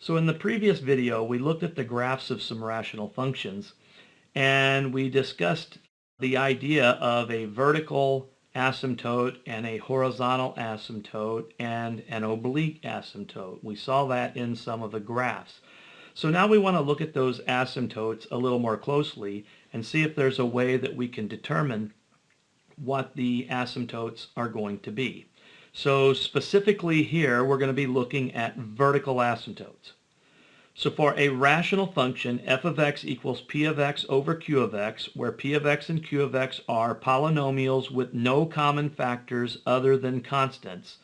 So in the previous video, we looked at the graphs of some rational functions, and we discussed the idea of a vertical asymptote and a horizontal asymptote and an oblique asymptote. We saw that in some of the graphs. So now we want to look at those asymptotes a little more closely and see if there's a way that we can determine what the asymptotes are going to be. So specifically here, we're going to be looking at vertical asymptotes. So for a rational function, f of x equals p of x over q of x, where p of x and q of x are polynomials with no common factors other than constants,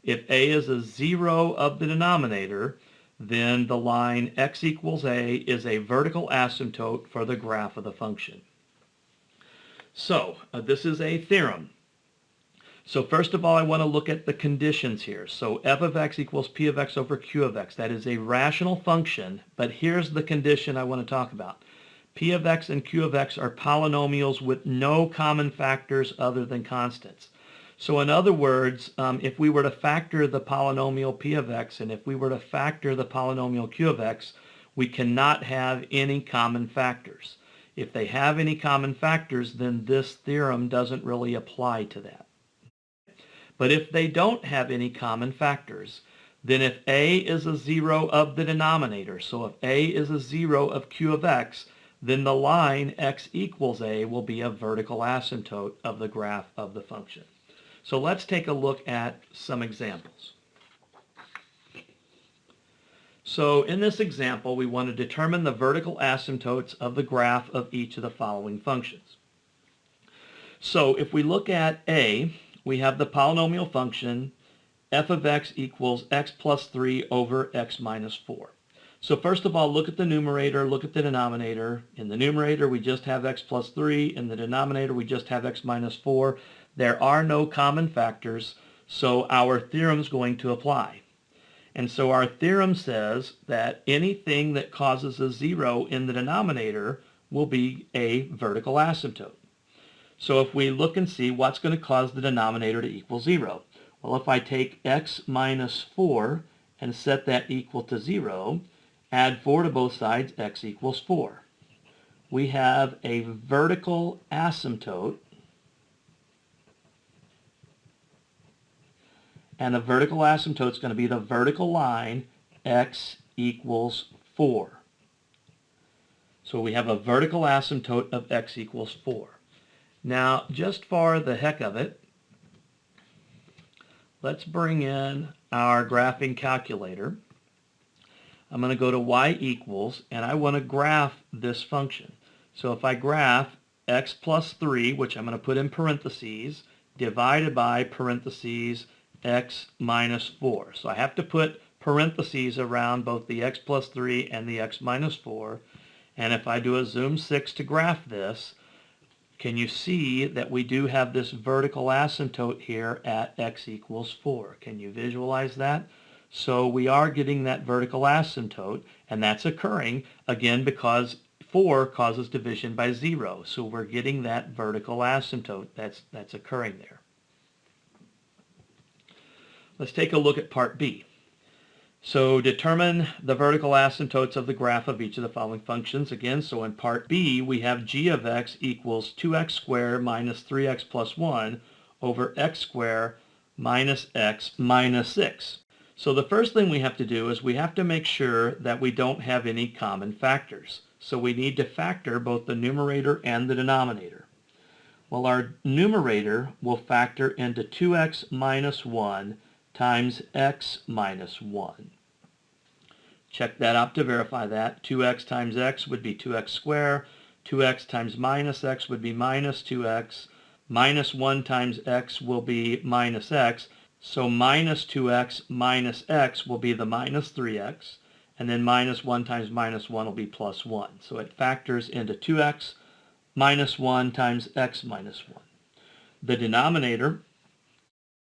if a is a zero of the denominator, then the line x equals a is a vertical asymptote for the graph of the function. So this is a theorem. So first of all, I want to look at the conditions here. So f of x equals p of x over q of x. That is a rational function, but here's the condition I want to talk about. P of x and q of x are polynomials with no common factors other than constants. So in other words, if we were to factor the polynomial p of x and if we were to factor the polynomial q of x, we cannot have any common factors. If they have any common factors, then this theorem doesn't really apply to that. But if they don't have any common factors, then if a is a zero of the denominator, so if a is a zero of q of x, then the line x equals a will be a vertical asymptote of the graph of the function. So let's take a look at some examples. So in this example, we want to determine the vertical asymptotes of the graph of each of the following functions. So if we look at a, we have the polynomial function f of x equals x plus 3 over x minus 4. So first of all, look at the numerator, look at the denominator. In the numerator, we just have x plus 3. In the denominator, we just have x minus 4. There are no common factors, so our theorem is going to apply. And so our theorem says that anything that causes a 0 in the denominator will be a vertical asymptote. So if we look and see what's going to cause the denominator to equal 0. Well, if I take x minus 4 and set that equal to 0, add 4 to both sides, x equals 4. We have a vertical asymptote, and the vertical asymptote is going to be the vertical line x equals 4. So we have a vertical asymptote of x equals 4. Now, just for the heck of it, let's bring in our graphing calculator. I'm going to go to y equals, and I want to graph this function. So if I graph x plus 3, which I'm going to put in parentheses, divided by parentheses x minus 4. So I have to put parentheses around both the x plus 3 and the x minus 4. And if I do a zoom 6 to graph this, can you see that we do have this vertical asymptote here at x equals 4? Can you visualize that? So we are getting that vertical asymptote, and that's occurring, again, because 4 causes division by 0. So we're getting that vertical asymptote that's occurring there. Let's take a look at part B. So determine the vertical asymptotes of the graph of each of the following functions. Again, so in part B, we have g of x equals 2x squared minus 3x plus 1 over x squared minus x minus 6. So the first thing we have to do is we have to make sure that we don't have any common factors. So we need to factor both the numerator and the denominator. Well, our numerator will factor into 2x minus 1 times x minus 1. Check that out to verify that. 2x times x would be 2x squared. 2x times minus x would be minus 2x. Minus 1 times x will be minus x. So minus 2x minus x will be the minus 3x. And then minus 1 times minus 1 will be plus 1. So it factors into 2x minus 1 times x minus 1. The denominator,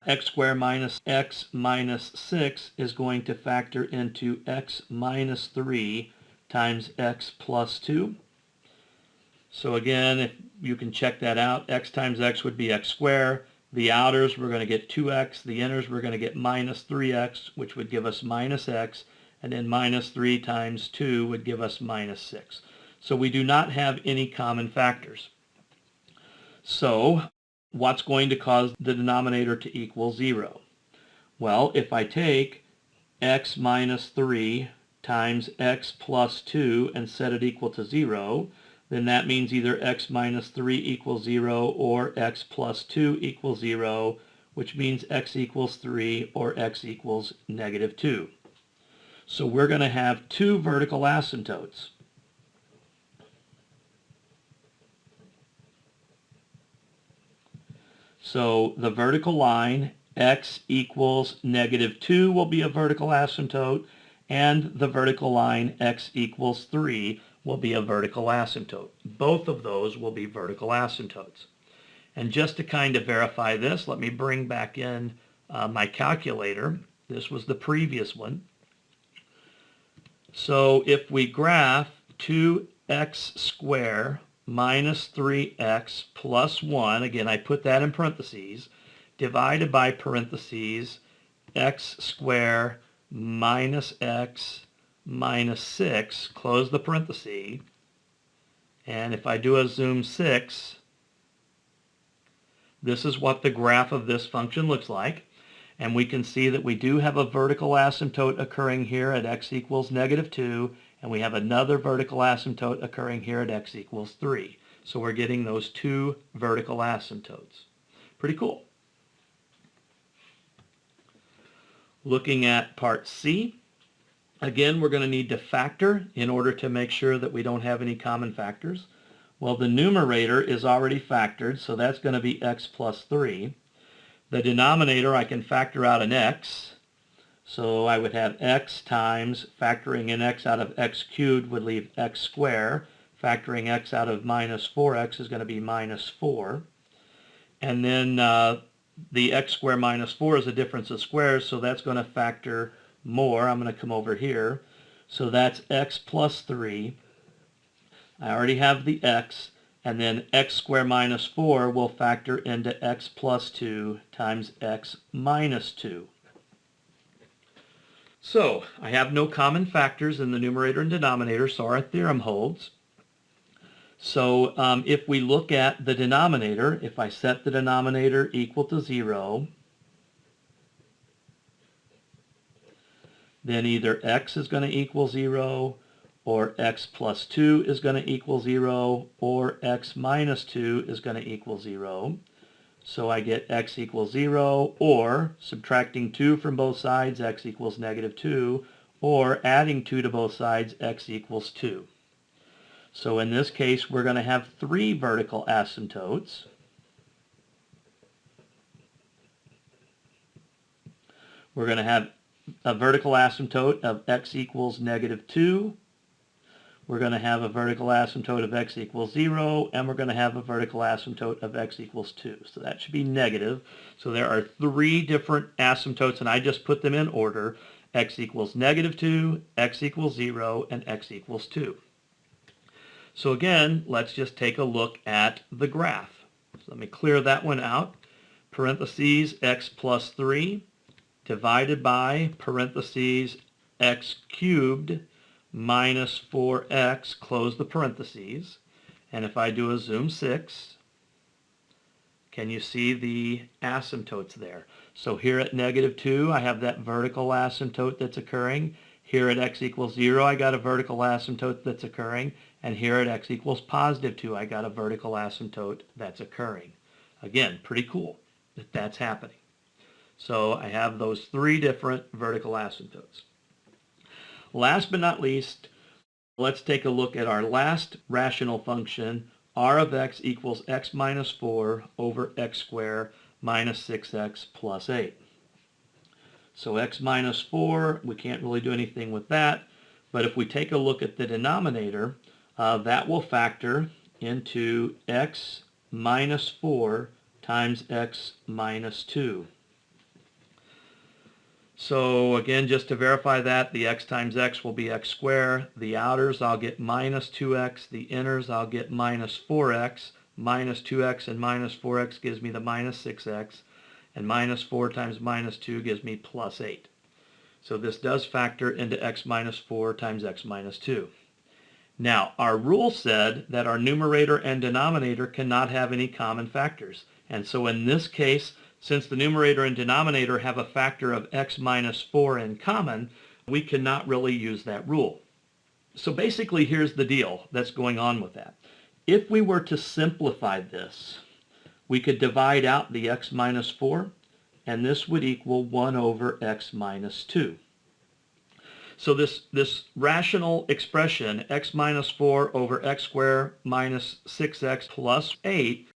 x squared minus x minus 6, is going to factor into x minus 3 times x plus 2. So again, if you can check that out, x times x would be x squared. The outers, we're going to get 2x. The inners, we're going to get minus 3x, which would give us minus x. and then minus 3 times 2 would give us minus 6. So we do not have any common factors. So what's going to cause the denominator to equal 0? Well, if I take x minus 3 times x plus 2 and set it equal to 0, then that means either x minus 3 equals 0 or x plus 2 equals 0, which means x equals 3 or x equals negative 2. So we're going to have two vertical asymptotes. So the vertical line x equals negative 2 will be a vertical asymptote, and the vertical line x equals 3 will be a vertical asymptote. Both of those will be vertical asymptotes. And just to kind of verify this, let me bring back in my calculator. This was the previous one. So if we graph 2x squared minus 3x plus 1, again I put that in parentheses, divided by parentheses x squared minus x minus 6, close the parenthesis, and if I do a zoom 6, this is what the graph of this function looks like. And we can see that we do have a vertical asymptote occurring here at x equals negative 2, and we have another vertical asymptote occurring here at x equals 3. So we're getting those two vertical asymptotes. Pretty cool. Looking at part C, again, we're going to need to factor in order to make sure that we don't have any common factors. Well, the numerator is already factored, so that's going to be x plus 3. The denominator, I can factor out an x. So I would have x times, factoring in x out of x cubed would leave x squared. Factoring x out of minus 4x is going to be minus 4. And then the x squared minus 4 is a difference of squares, so that's going to factor more. I'm going to come over here. So that's x plus 3. I already have the x. And then x squared minus 4 will factor into x plus 2 times x minus 2. So I have no common factors in the numerator and denominator, so our theorem holds. So if we look at the denominator, if I set the denominator equal to 0, then either x is going to equal 0, or x plus 2 is going to equal 0, or x minus 2 is going to equal 0. So I get x equals 0, or subtracting 2 from both sides, x equals negative 2, or adding 2 to both sides, x equals 2. So in this case, we're going to have three vertical asymptotes. We're going to have a vertical asymptote of x equals negative 2. We're going to have a vertical asymptote of x equals 0, and we're going to have a vertical asymptote of x equals 2. So that should be negative. So there are three different asymptotes, and I just put them in order. X equals negative 2, x equals 0, and x equals 2. So again, let's just take a look at the graph. So let me clear that one out. Parentheses x plus 3 divided by parentheses x cubed minus 4x, close the parentheses. And if I do a zoom 6, can you see the asymptotes there? So here at negative 2, I have that vertical asymptote that's occurring. Here at x equals 0, I got a vertical asymptote that's occurring. And here at x equals positive 2, I got a vertical asymptote that's occurring. Again, pretty cool that that's happening. So I have those three different vertical asymptotes. Last but not least, let's take a look at our last rational function, r of x equals x minus 4 over x squared minus 6x plus 8. So x minus 4, we can't really do anything with that, but if we take a look at the denominator, that will factor into x minus 4 times x minus 2. So again, just to verify that, the x times x will be x squared. The outers, I'll get minus 2x. The inners, I'll get minus 4x. Minus 2x and minus 4x gives me the minus 6x. And minus 4 times minus 2 gives me plus 8. So this does factor into x minus 4 times x minus 2. Now, our rule said that our numerator and denominator cannot have any common factors. And so in this case, since the numerator and denominator have a factor of x minus 4 in common, we cannot really use that rule. So basically, here's the deal that's going on with that. If we were to simplify this, we could divide out the x minus 4, and this would equal 1 over x minus 2. So this rational expression, x minus 4 over x squared minus 6x plus 8,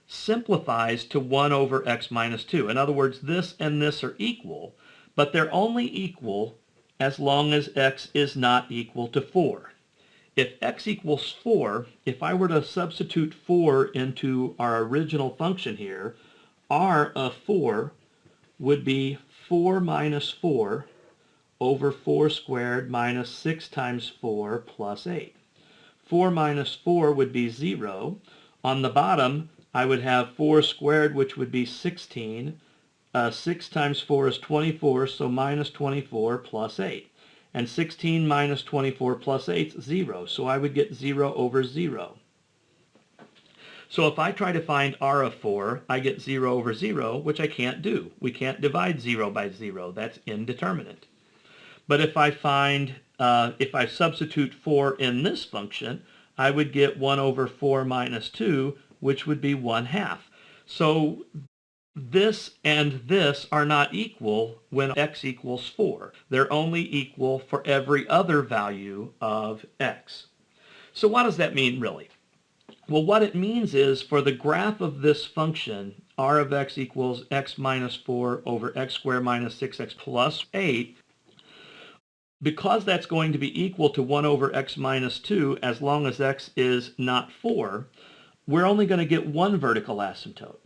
simplifies to 1 over x minus 2. In other words, this and this are equal, but they're only equal as long as x is not equal to 4. If x equals 4, if I were to substitute 4 into our original function here, r of 4 would be 4 minus 4 over 4 squared minus 6 times 4 plus 8. 4 minus 4 would be 0. On the bottom, I would have 4 squared, which would be 16. 6 times 4 is 24, so minus 24 plus 8. And 16 minus 24 plus 8 is 0, so I would get 0 over 0. So if I try to find r of 4, I get 0 over 0, which I can't do. We can't divide 0 by 0. That's indeterminate. But if I substitute 4 in this function, I would get 1 over 4 minus 2, which would be 1/2. So this and this are not equal when x equals 4. They're only equal for every other value of x. So what does that mean really? Well, what it means is for the graph of this function, r of x equals x minus 4 over x squared minus 6x plus 8, because that's going to be equal to 1 over x minus 2 as long as x is not 4, we're only going to get one vertical asymptote.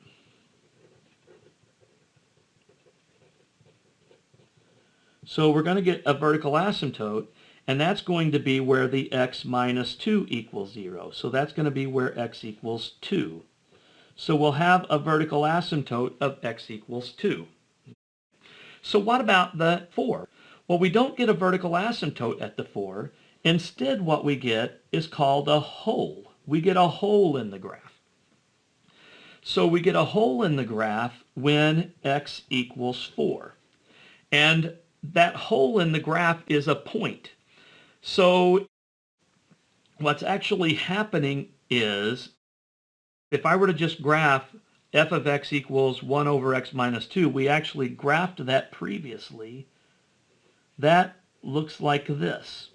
So we're going to get a vertical asymptote, and that's going to be where the x minus 2 equals 0. So that's going to be where x equals 2. So we'll have a vertical asymptote of x equals 2. So what about the 4? Well, we don't get a vertical asymptote at the 4. Instead, what we get is called a hole. We get a hole in the graph. So we get a hole in the graph when x equals 4. And that hole in the graph is a point. So what's actually happening is, if I were to just graph f of x equals 1 over x minus 2, we actually graphed that previously. That looks like this.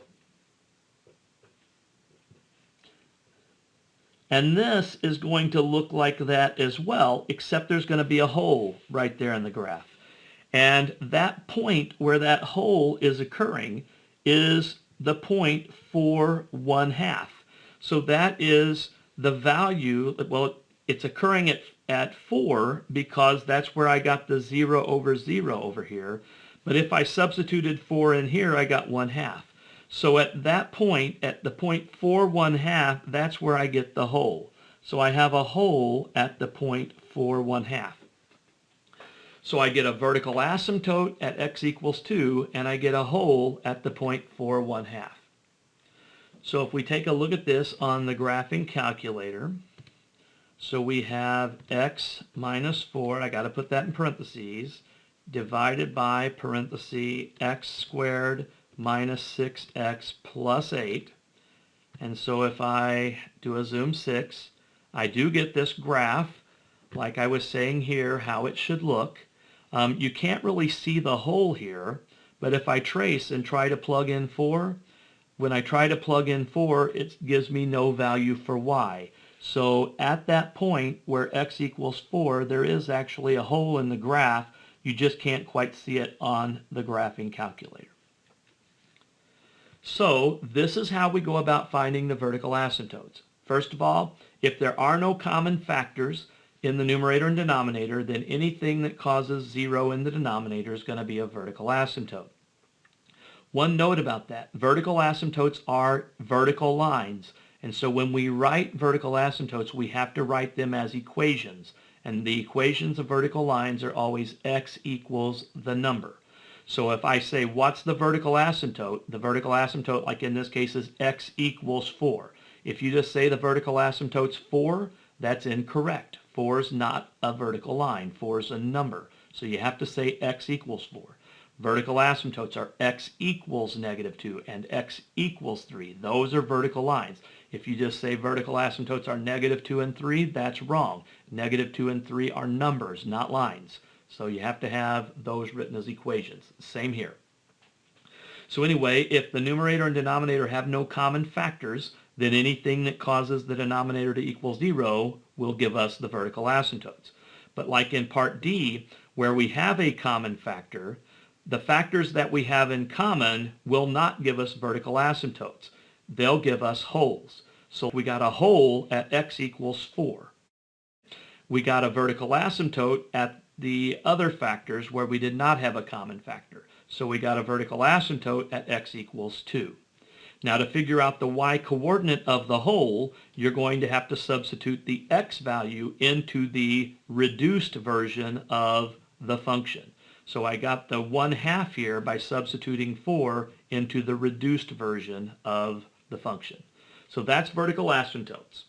And this is going to look like that as well, except there's going to be a hole right there in the graph. And that point where that hole is occurring is the point 4 1/2. So that is the value, well, it's occurring at 4 because that's where I got the 0 over 0 over here. But if I substituted 4 in here, I got 1/2. So at that point, at the point 4 1/2, that's where I get the hole. So I have a hole at the point 4 1/2. So I get a vertical asymptote at x equals 2, and I get a hole at the point 4 1/2. So if we take a look at this on the graphing calculator, so we have x minus 4, I got to put that in parentheses, divided by parenthesis x squared minus 6x plus 8. And so if I do a zoom 6, I do get this graph, like I was saying here, how it should look. You can't really see the hole here, but if I trace and try to plug in 4, when I try to plug in 4, it gives me no value for y. So at that point where x equals 4, there is actually a hole in the graph. You just can't quite see it on the graphing calculator. So this is how we go about finding the vertical asymptotes. First of all, if there are no common factors in the numerator and denominator, then anything that causes 0 in the denominator is going to be a vertical asymptote. One note about that, vertical asymptotes are vertical lines. And so when we write vertical asymptotes, we have to write them as equations. And the equations of vertical lines are always x equals the number. So if I say, what's the vertical asymptote? The vertical asymptote, like in this case, is x equals 4. If you just say the vertical asymptote's 4, that's incorrect. 4 is not a vertical line. 4 is a number. So you have to say x equals 4. Vertical asymptotes are x equals -2 and x equals 3. Those are vertical lines. If you just say vertical asymptotes are -2 and 3, that's wrong. -2 and 3 are numbers, not lines. So you have to have those written as equations. Same here. So anyway, if the numerator and denominator have no common factors, then anything that causes the denominator to equal 0 will give us the vertical asymptotes. But like in part D, where we have a common factor, the factors that we have in common will not give us vertical asymptotes. They'll give us wholes. So we got a whole at x equals 4. We got a vertical asymptote at the other factors where we did not have a common factor. So we got a vertical asymptote at x equals 2. Now to figure out the y-coordinate of the whole, you're going to have to substitute the x value into the reduced version of the function. So I got the 1/2 here by substituting 4 into the reduced version of the function. So that's vertical asymptotes.